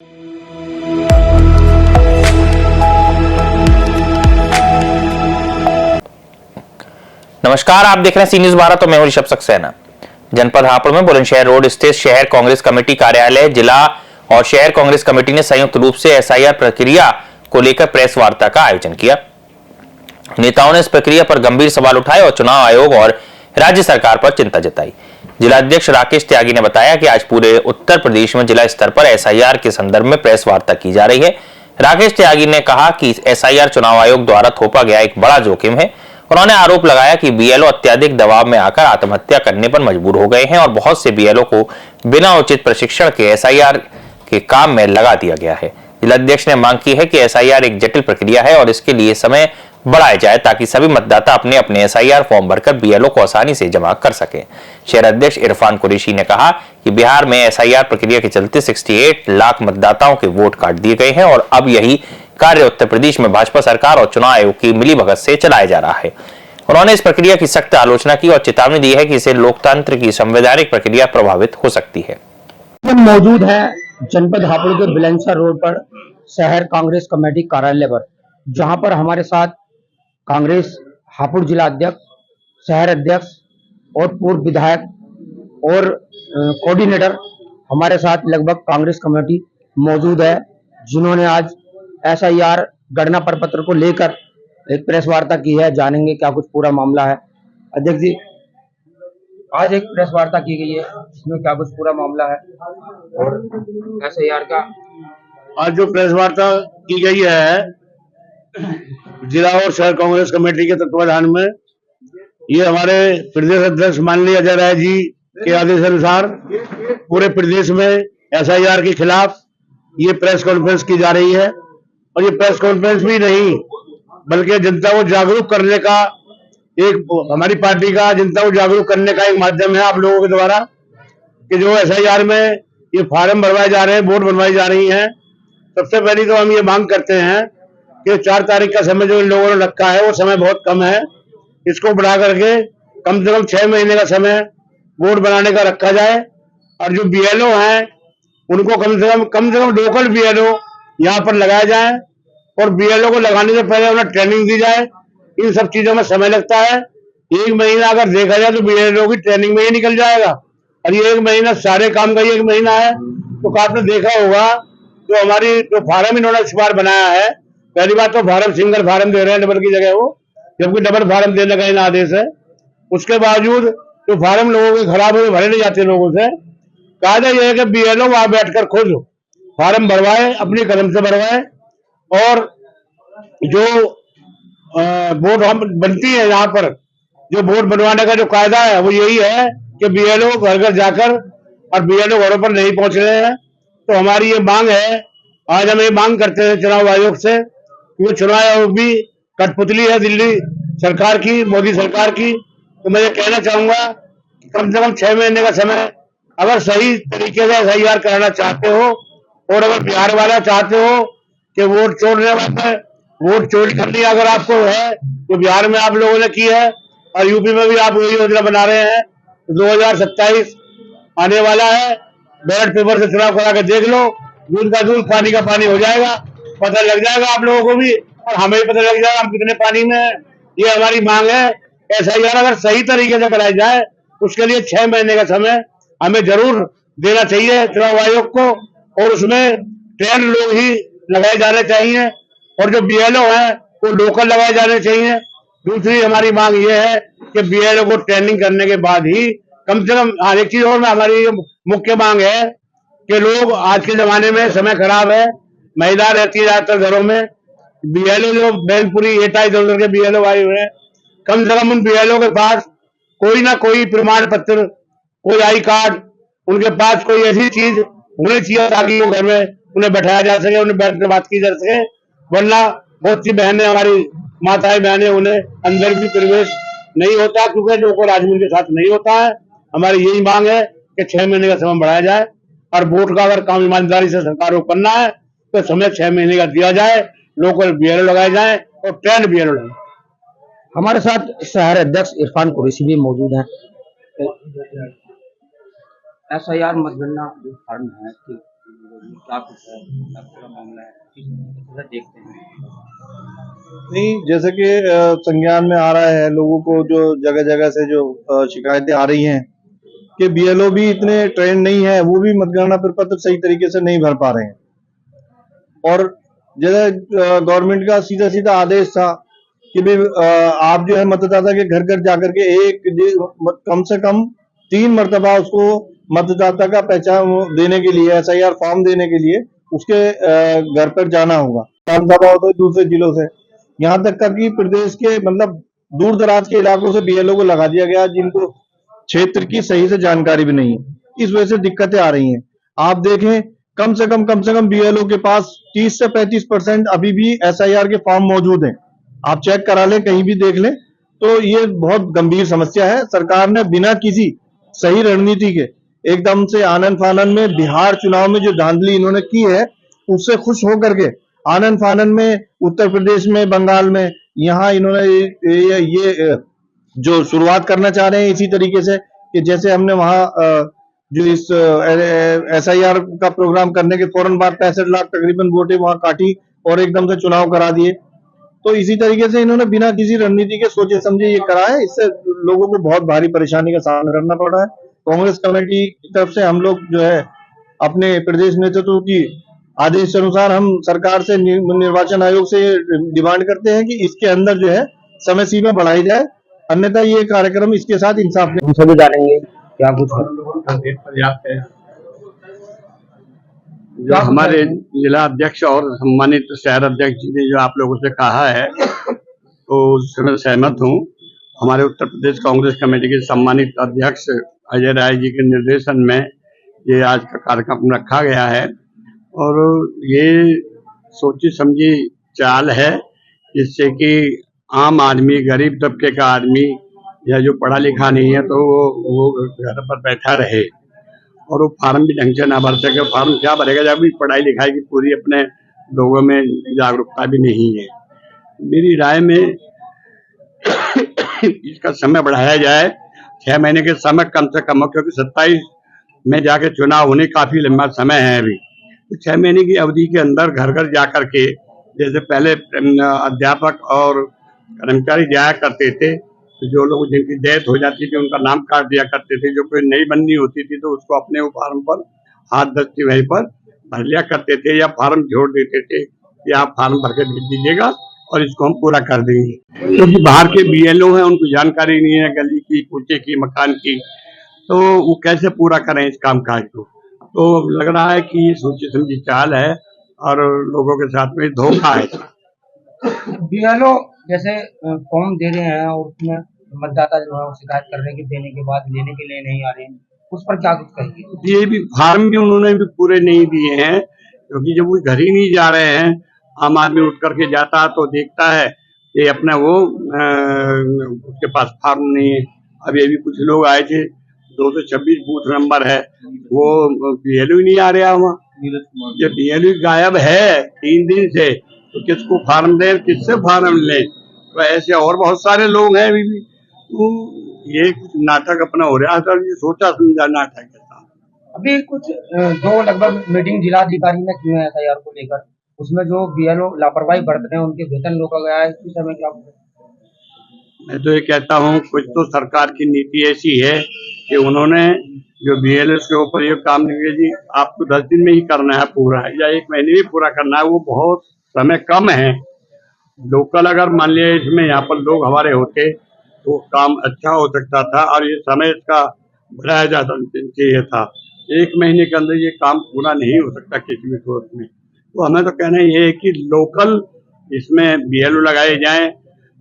नमस्कार, आप देख रहे हैं सी न्यूज भारत। तो मैं हूं ऋषभ सक्सेना। जनपद हापुड़ में बुलंदशहर रोड स्थित शहर कांग्रेस कमेटी कार्यालय, जिला और शहर कांग्रेस कमेटी ने संयुक्त रूप से एसआईआर प्रक्रिया को लेकर प्रेस वार्ता का आयोजन किया। नेताओं ने इस प्रक्रिया पर गंभीर सवाल उठाए और चुनाव आयोग और राज्य सरकार पर चिंता जताई। जिलाध्यक्ष राकेश त्यागी ने बताया कि आज पूरे उत्तर प्रदेश में जिला स्तर पर एसआईआर के संदर्भ में प्रेस वार्ता की जा रही है। राकेश त्यागी ने कहा कि एसआईआर चुनाव आयोग द्वारा थोपा गया एक बड़ा जोखिम है। उन्होंने आरोप लगाया कि बीएलओ अत्यधिक दबाव में आकर आत्महत्या करने पर मजबूर हो गए हैं और बहुत से बीएलओ को बिना उचित प्रशिक्षण के एसआईआर के काम में लगा दिया गया है। जिलाध्यक्ष ने मांग की है कि एसआईआर एक जटिल प्रक्रिया है और इसके लिए समय बढ़ाया जाए ताकि सभी मतदाता अपने अपने एसआईआर फॉर्म भरकर बीएलओ को आसानी से जमा कर सकें। शहर अध्यक्ष इरफान कुरैशी ने कहा कि बिहार में एसआईआर प्रक्रिया के चलते 68 लाख मतदाताओं के वोट काट दिए गए हैं और अब यही कार्य उत्तर प्रदेश में भाजपा सरकार और चुनाव आयोग की मिलीभगत से चलाया जा रहा है। उन्होंने इस प्रक्रिया की सख्त आलोचना की और चेतावनी दी है कि इससे लोकतंत्र की संवैधानिक प्रक्रिया प्रभावित हो सकती है। मौजूद है जनपद हापुड़ के बुलंदशहर रोड पर शहर कांग्रेस कमेटी कार्यालय पर, जहां पर हमारे साथ कांग्रेस हापुड़ जिला अध्यक्ष, शहर अध्यक्ष और पूर्व विधायक और कोऑर्डिनेटर हमारे साथ लगभग कांग्रेस कमेटी मौजूद है, जिन्होंने आज एसआईआर गणना प्रपत्र को लेकर एक प्रेस वार्ता की है। जानेंगे क्या कुछ पूरा मामला है। अध्यक्ष जी, आज एक प्रेस वार्ता की गई है, इसमें क्या कुछ पूरा मामला है और एसआईआर का आज जो प्रेस वार्ता की गई है जिला और शहर कांग्रेस कमेटी के तत्वाधान में, ये हमारे प्रदेश अध्यक्ष माननीय अजय राय जी के आदेश अनुसार पूरे प्रदेश में एसआईआर के खिलाफ ये प्रेस कॉन्फ्रेंस की जा रही है। और ये प्रेस कॉन्फ्रेंस भी नहीं बल्कि जनता को जागरूक करने का एक, हमारी पार्टी का जनता को जागरूक करने का एक माध्यम है आप लोगों के द्वारा कि जो एसआईआर में ये फार्म भरवाए जा रहे हैं, वोट बनवाई जा रही हैं। सबसे पहले तो हम ये मांग करते हैं कि 4 तारीख का समय जो इन लोगों ने रखा है वो समय बहुत कम है, इसको बढ़ा करके कम से कम 6 महीने का समय वोट बनाने का रखा जाए। और जो बीएलओ हैं उनको कम से कम लोकल बीएलओ यहाँ पर लगाया जाए और बीएलओ को लगाने से पहले उन्हें ट्रेनिंग दी जाए। इन सब चीजों में समय लगता है। 1 महीना अगर देखा जाए तो बीएलओ की ट्रेनिंग में ही निकल जाएगा और ये 1 महीना सारे काम का ही 1 महीना है। तो आपने देखा होगा जो हमारी जो फार्म इन्होंने इस बार बनाया है, पहली बात तो फार्म सिंगल फार्म दे रहे हैं डबल की जगह वो, जबकि डबल फार्म देने का इन आदेश है। उसके बावजूद जो फार्म लोगों के खराब हुए भरे नहीं जाते लोगों से, कायदा यह है कि बीएलओ वहां बैठकर खुद फार्म भरवाए, अपनी कलम से भरवाए। और जो वोट हम बनती है यहाँ पर, जो वोट बनवाने का जो कायदा है वो यही है कि बीएलओ घर घर जाकर, और बीएलओ घरों पर नहीं पहुंच रहे हैं। तो हमारी ये मांग है, आज हम ये मांग करते हैं चुनाव आयोग से, क्योंकि चुनाव आयोग भी कठपुतली है दिल्ली सरकार की, मोदी सरकार की। तो मैं ये कहना चाहूंगा कि कम से कम 6 महीने का समय, अगर सही तरीके से एसआईआर कराना चाहते हो और अगर बिहार वाला चाहते हो कि वोट चोरने वाले, वोट चोरी करनी अगर आपको है तो बिहार में आप लोगों ने की है और यूपी में भी आप वही योजना बना रहे हैं। 2027 आने वाला है, बैलेट पेपर से चुनाव करा के देख लो, दूध का दूध पानी का पानी हो जाएगा, पता लग जाएगा आप लोगों को भी और हमें भी पता लग जाएगा हम कितने पानी में है। ये हमारी मांग है। एसआईआर अगर सही तरीके से कराई जाए उसके लिए 6 महीने का समय हमें जरूर देना चाहिए चुनाव आयोग को, और उसमें ट्रेन लोग ही लगाए जाने चाहिए और जो बीएलओ है वो लोकल लगाए जाने चाहिए। दूसरी हमारी मांग ये है कि बीएलओ को ट्रेनिंग करने के बाद ही कम से कम, एक चीज और हमारी मुख्य मांग है कि लोग आज के जमाने में समय खराब है, महिला रहती है ज्यादातर घरों में, बीएलओ जो बैंकपुरी एटाई दल के बीएलओ आए हुए हैं, कम से कम उन बीएलओ के पास कोई ना कोई प्रमाण पत्र, कोई आई कार्ड, उनके पास कोई ऐसी चीज होनी चाहिए ताकि वो घर में उन्हें बैठाया जा सके, उन्हें बैठ कर बात की जा सके। वरना बहुत सी बहनें, हमारी माताएं बहनें, उन्हें अंदर भी प्रवेश नहीं होता क्योंकि जो को राजनीति के साथ नहीं होता है। हमारी यही मांग है कि 6 महीने का समय बढ़ाया जाए और वोट का अगर काम ईमानदारी से सरकार को करना है तो समय 6 महीने का दिया जाए, लोकल बीएलओ लगाए जाए और ट्रेंड बीएलओ लगाए। हमारे साथ शहर अध्यक्ष इरफान कुरैशी भी मौजूद हैं। एसआईआर मतगणना जो फॉर्म है कि क्या कुछ है, क्या पूरा मामला है, कैसे देखते हैं? नहीं, जैसे कि संज्ञान में आ रहा है लोगों को, जो जगह जगह से जो शिकायतें आ रही हैं कि बीएलओ भी इतने ट्रेंड नहीं है, वो भी मतगणना प्रपत्र सही तरीके से नहीं भर पा रहे हैं। और जैसे गवर्नमेंट का सीधा सीधा आदेश था कि भाई आप जो है मतदाता के घर घर जाकर के कम से कम 3 मरतबा उसको मतदाता का पहचान देने के लिए, एसआईआर फॉर्म देने के लिए उसके घर पर जाना होगा। विधानसभा हो तो दूसरे जिलों से, यहाँ तक का कि प्रदेश के मतलब दूर दराज के इलाकों से बीएलओ को लगा दिया गया, जिनको क्षेत्र की सही से जानकारी भी नहीं है। इस वजह से दिक्कतें आ रही हैं। आप देखें, कम से कम बीएलओ के पास 30 से 35% अभी भी एसआईआर के फॉर्म मौजूद हैं। आप चेक करा लें, कहीं भी देख लें, तो ये बहुत गंभीर समस्या है। सरकार ने बिना किसी सही रणनीति के एकदम से आनन फानन में बिहार चुनाव में जो धांधली इन्होंने की है, उससे खुश होकर के आनन फानन में उत्तर प्रदेश में, बंगाल में, यहाँ इन्होंने ये जो शुरुआत करना चाह रहे हैं इसी तरीके से कि जैसे हमने वहां जो इस एसआईआर का प्रोग्राम करने के फौरन बाद 65 लाख तकरीबन वोटें वहां काटी और एकदम से चुनाव करा दिए। तो इसी तरीके से इन्होंने बिना किसी रणनीति के सोचे समझे ये करा है। इससे लोगों को बहुत भारी परेशानी का सामना करना पड़ रहा है। कांग्रेस कमेटी की तरफ से हम लोग जो है अपने प्रदेश नेतृत्व की आदेश अनुसार हम सरकार से, निर्वाचन आयोग से डिमांड करते हैं कि इसके अंदर जो है समय सीमा बढ़ाई जाए, अन्यथा ये कार्यक्रम इसके साथ इंसाफ हम सभी जानेंगे क्या कुछ है। पर्याप्त है। जो हमारे जिला अध्यक्ष और सम्मानित शहर अध्यक्ष जी ने जो आप लोगों से कहा है, तो उससे मैं सहमत हूँ। हमारे उत्तर प्रदेश कांग्रेस कमेटी के सम्मानित अध्यक्ष अजय राय जी के निर्देशन में ये आज का कार्यक्रम रखा गया है और ये सोची समझी चाल है, जिससे कि आम आदमी, गरीब तबके का आदमी या जो पढ़ा लिखा नहीं है तो वो घर पर बैठा रहे और वो फार्म भी ढंग से ना भर सके। फार्म क्या भरेगा जब भी पढ़ाई लिखाई की पूरी अपने लोगों में जागरूकता भी नहीं है। मेरी राय में इसका समय बढ़ाया जाए, 6 महीने के समय कम से कम हो, क्योंकि 27 में जाके चुनाव होने काफी लंबा समय है अभी। तो 6 महीने की अवधि के अंदर घर घर जा करके, जैसे पहले अध्यापक और कर्मचारी जाया करते थे, तो जो लोग जिनकी डेथ हो जाती थी उनका नाम काट दिया करते थे, जो कोई नई बननी होती थी तो उसको अपने फार्म पर हाथ दस्ती वहीं पर भर लिया करते थे या फार्म जोड़ देते थे कि आप फार्म भर के भेज दीजिएगा और इसको हम पूरा कर देंगे। क्योंकि बाहर के बीएलओ हैं, उनको जानकारी नहीं है गली की, कूचे की, मकान की, तो वो कैसे पूरा करें इस कामकाज को। तो लग रहा है कि ये सोची समझी चाल है और लोगों के साथ में धोखा है। बीएलओ जैसे फॉर्म दे रहे हैं और उसमें मतदाता जो है वो शिकायत करने के देने के बाद लेने के लिए नहीं आ रहे हैं, उस पर क्या कुछ कहेंगे? ये भी फार्म भी उन्होंने भी पूरे नहीं दिए हैं, क्योंकि जब वो घर ही नहीं जा रहे हैं, आम आदमी उठ करके जाता है तो देखता है कि अपना वो उसके पास फार्म नहीं है। अब ये भी कुछ लोग आए थे, 226 बूथ नंबर है, वो बीएलओ नहीं आ रहा वहाँ। जब बीएलओ गायब है 3 दिन से, तो किसको फार्म दें, किससे फार्म लें? तो ऐसे और बहुत सारे लोग हैं अभी भी। तो ये कुछ नाटक अपना हो रहा है सर, ये सोचा समझा नाटक है। अभी कुछ जो लगभग मीटिंग जिलाधिकारी ने की है एसआईआर को लेकर, उसमें जो बीएलओ लापरवाही बरत रहे हैं उनके वेतन रोका गया है, इस विषय में क्या? मैं तो ये कहता हूँ, कुछ तो सरकार की नीति ऐसी है कि उन्होंने जो बीएलओ के ऊपर ये काम नहीं किया जी, आपको 10 दिन में ही करना है पूरा या 1 महीने में पूरा करना है, वो बहुत समय कम है। लोकल अगर मान लिया इसमें यहाँ पर लोग हमारे होते तो काम अच्छा हो सकता था और ये समय इसका बढ़ाया जाता चाहिए था। 1 महीने के अंदर ये काम पूरा नहीं हो सकता किसी भी सूरत में। तो हमें तो कहना ये है कि लोकल इसमें बीएलओ लगाए जाएं,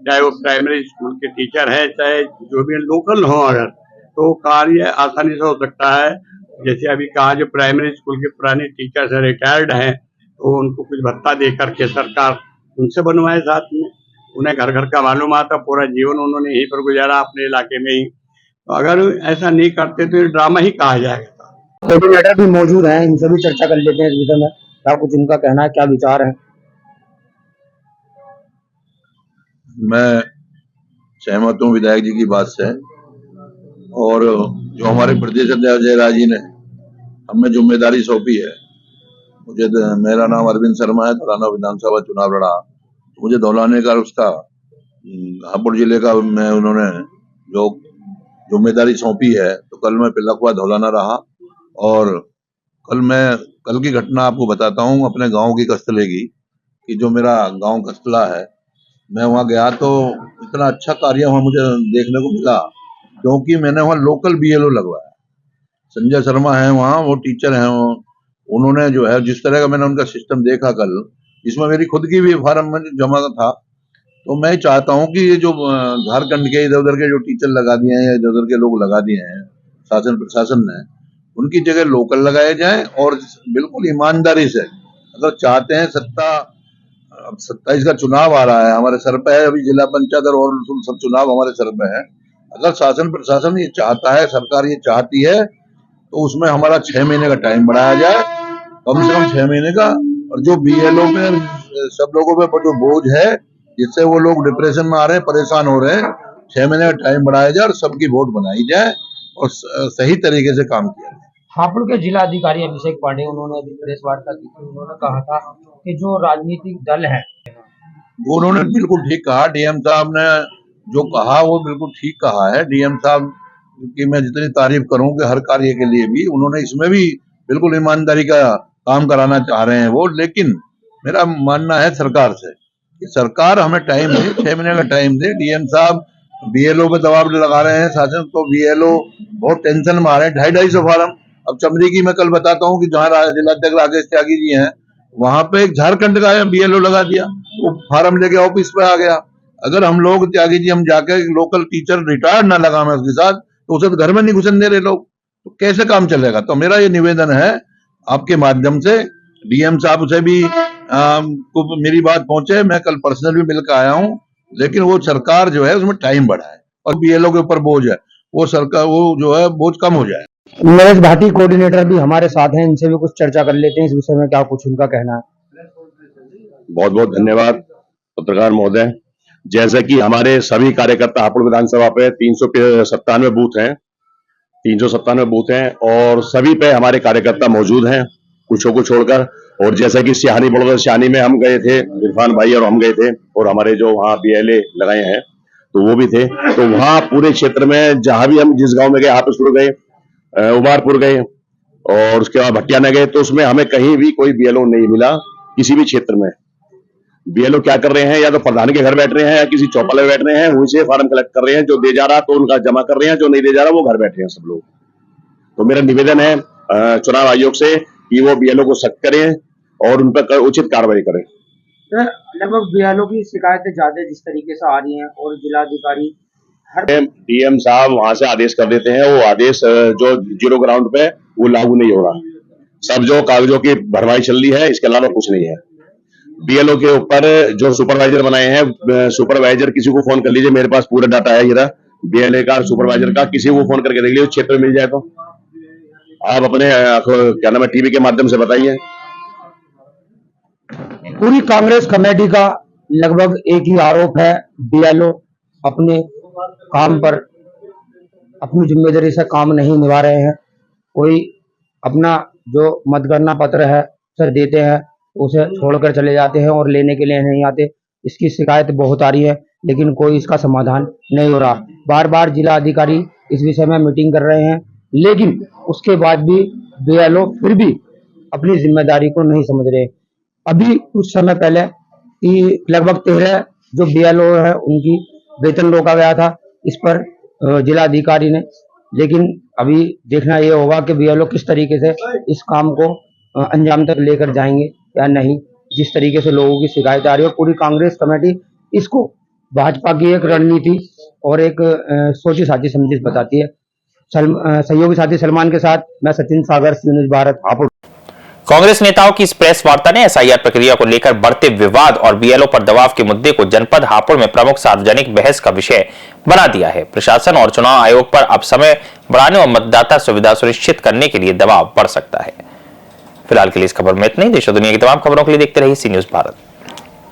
चाहे वो प्राइमरी स्कूल के टीचर है, चाहे जो भी लोकल हो, अगर तो कार्य आसानी से हो सकता है। जैसे अभी कहा जो प्राइमरी स्कूल के पुराने टीचर्स है, रिटायर्ड हैं, तो उनको कुछ भत्ता दे करके सरकार उनसे बनवाए, साथ में उन्हें घर घर का मालूम आता, पूरा जीवन उन्होंने यहीं पर गुजारा अपने इलाके में ही। तो अगर ऐसा नहीं करते तो ये ड्रामा ही कहा जाएगा। कोऑर्डिनेटर भी मौजूद हैं, इनसे भी चर्चा कर लेते हैं इस विषय में, क्या कुछ इनका कहना है, क्या विचार है। मैं सहमत हूँ विधायक जी की बात से, और जो हमारे प्रदेश अध्यक्ष अजय राय जी ने हमें जिम्मेदारी सौंपी है मेरा नाम अरविंद शर्मा है, धौलाना विधानसभा चुनाव लड़ा। मुझे धौलाने का उसका हापुड़ जिले का मैं उन्होंने जो जिम्मेदारी सौंपी है, तो कल मैं पिलखवा धौलाना रहा। और कल की घटना आपको बताता हूँ अपने गांव की कस्तले की, कि जो मेरा गांव कस्तला है, मैं वहां गया तो इतना अच्छा कार्य वहां मुझे देखने को मिला, क्योंकि मैंने वहां लोकल बीएलओ लगवाया। संजय शर्मा है वहाँ, वो टीचर हैं, उन्होंने जो है जिस तरह का मैंने उनका सिस्टम देखा कल, इसमें मेरी खुद की भी फार्म में जमा था। तो मैं चाहता हूँ कि ये जो झारखंड के इधर उधर के जो टीचर लगा दिए हैं या इधर उधर के लोग लगा दिए हैं शासन प्रशासन ने, उनकी जगह लोकल लगाए जाए और बिल्कुल ईमानदारी से, अगर चाहते हैं अब 27 का चुनाव आ रहा है, हमारे सर पे है, अभी जिला पंचायत और सब चुनाव हमारे सर पे है। अगर शासन प्रशासन ये चाहता है, सरकार ये चाहती है, तो उसमें हमारा 6 महीने का टाइम बढ़ाया जाए, कम से कम 6 महीने का। और जो बीएलओ पे सब लोगों पे जो बोझ है, जिससे वो लोग डिप्रेशन में आ रहे हैं, परेशान हो रहे हैं, 6 महीने का टाइम बढ़ाया जाए और सबकी वोट बनाई जाए और सही तरीके से काम किया जाए। हापुड़ के जिला अधिकारी अभिषेक पांडे, उन्होंने अभी प्रेस वार्ता की थी। उन्होंने कहा था कि जो राजनीतिक दल है, वो उन्होंने बिल्कुल ठीक कहा। डीएम साहब ने जो कहा वो बिल्कुल ठीक कहा है। डीएम साहब की मैं जितनी तारीफ करूं कि हर कार्य के लिए भी उन्होंने इसमें भी बिल्कुल ईमानदारी का काम कराना चाह रहे हैं वो। लेकिन मेरा मानना है सरकार से कि सरकार हमें टाइम दे, 6 महीने का टाइम दे। डीएम साहब बीएलओ पे दबाव लगा रहे हैं शासन, तो बीएलओ बहुत टेंशन में आ रहे हैं। 250 फार्म, अब चमरी की मैं कल बताता हूँ कि जहाँ जिलाध्यक्ष राजेश त्यागी जी हैं, वहां पे एक झारखंड का बीएलओ लगा दिया, वो फार्म लेके ऑफिस पे आ गया। अगर हम लोग त्यागी जी हम जाके लोकल टीचर रिटायर्ड ना लगा मैं उसके साथ, तो उसे तो घर में नहीं घुसन दे रहे लोग, तो कैसे काम चलेगा। तो मेरा ये निवेदन है आपके माध्यम से, डीएम साहब से भी को मेरी बात पहुंचे। मैं कल पर्सनल भी मिलकर आया हूं, लेकिन वो सरकार जो है उसमें टाइम बढ़ाए और बीएलओ के ऊपर बोझ है, वो सरकार वो जो है बोझ कम हो जाए। नरेश भाटी कोऑर्डिनेटर भी हमारे साथ हैं, इनसे भी कुछ चर्चा कर लेते हैं इस विषय में, क्या कुछ उनका कहना है। बहुत बहुत धन्यवाद पत्रकार महोदय। जैसे कि हमारे सभी कार्यकर्ता हापुड़ विधानसभा पे 397 बूथ हैं, 397 बूथ हैं और सभी पे हमारे कार्यकर्ता मौजूद हैं, कुछों को छोड़कर। और जैसे कि सियानी बड़ौदा सियानी में हम गए थे, इरफान भाई और हम गए थे, और हमारे जो वहाँ बीएलए लगाए हैं तो वो भी थे। तो वहाँ पूरे क्षेत्र में जहां भी हम जिस गांव में गए, हापुड़ गए, उबारपुर गए और उसके बाद भटियाना गए, तो उसमें हमें कहीं भी कोई बीएलओ नहीं मिला। किसी भी क्षेत्र में बीएलओ क्या कर रहे हैं, या तो प्रधान के घर बैठ रहे हैं या किसी चौपाल में बैठ रहे हैं, वहीं से फार्म कलेक्ट कर रहे हैं, जो दे जा रहा तो उनका जमा कर रहे हैं, जो नहीं दे जा रहा वो घर बैठे हैं सब लोग। तो मेरा निवेदन है चुनाव आयोग से कि वो बीएलओ को सख्त करें और उन पर उचित कार्रवाई करें। लगभग बीएलओ की शिकायतें ज्यादा जिस तरीके से आ रही हैं, और जिलाधिकारी डीएम साहब वहां से आदेश कर देते हैं, वो आदेश जो 0 ग्राउंड पे वो लागू नहीं हो रहा। सब जो कागजों की भरवाई चल रही है, इसके अलावा कुछ नहीं है। बीएलओ के ऊपर जो सुपरवाइजर बनाए हैं, सुपरवाइजर किसी को फोन कर लीजिए, मेरे पास पूरा डाटा है ये बीएलए का, सुपरवाइजर का, किसी को फोन करके देख लीजिए, क्षेत्र में मिल जाए तो आप अपने क्या नाम है टीवी के माध्यम से बताइए। पूरी कांग्रेस कमेटी का लगभग एक ही आरोप है, बीएलओ अपने काम पर अपनी जिम्मेदारी से काम नहीं निभा रहे हैं। कोई अपना जो मतगणना पत्र है सर देते हैं, उसे छोड़कर चले जाते हैं और लेने के लिए नहीं आते। इसकी शिकायत बहुत आ रही है, लेकिन कोई इसका समाधान नहीं हो रहा। बार बार जिला अधिकारी इस विषय में मीटिंग कर रहे हैं, लेकिन उसके बाद भी बीएलओ फिर भी अपनी जिम्मेदारी को नहीं समझ रहे। अभी कुछ समय पहले लगभग 13 जो बीएलओ है उनकी वेतन रोका गया था, इस पर जिला अधिकारी ने। लेकिन अभी देखना यह होगा कि बीएलओ किस तरीके से इस काम को अंजाम तक लेकर जाएंगे या नहीं। जिस तरीके से लोगों की शिकायत आ रही है, पूरी कांग्रेस कमेटी इसको भाजपा की एक रणनीति और एक सोची साची समझी बताती है। सहयोगी साथी सलमान के साथ मैं सचिन सागर, सी न्यूज़ भारत, हापुड़। कांग्रेस नेताओं की इस प्रेस वार्ता ने एसआईआर प्रक्रिया को लेकर बढ़ते विवाद और बीएलओ पर दबाव के मुद्दे को जनपद हापुड़ में प्रमुख सार्वजनिक बहस का विषय बना दिया है। प्रशासन और चुनाव आयोग पर अब समय बढ़ाने और मतदाता सुविधा सुनिश्चित करने के लिए दबाव बढ़ सकता है। फिलहाल के लिए इस खबर में इतना ही। देश और दुनिया की तमाम खबरों के लिए देखते रहिए सी न्यूज़ भारत।